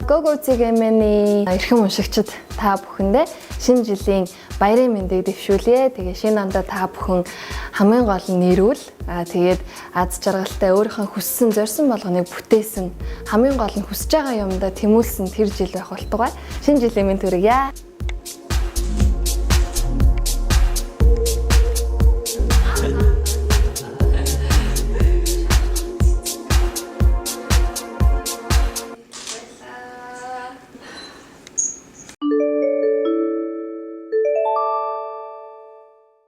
GoGoZGM-ийн эрхэм уншигчид та бүхэндээ шинэ жилийн баярын мэндийг дэвшүүлье. Тэгээ шинэ ондоо та бүхэн хамгийн гол нь нэрвэл тэгээд аз жаргалтай өөрийнхөө хүссэн зорьсон болгоныг бүтээсэн хамгийн гол нь хүсэж байгаа юмдаа тэмүүлсэн тэр жил байх болтугай. Шинэ жилийн мэнд хүргье.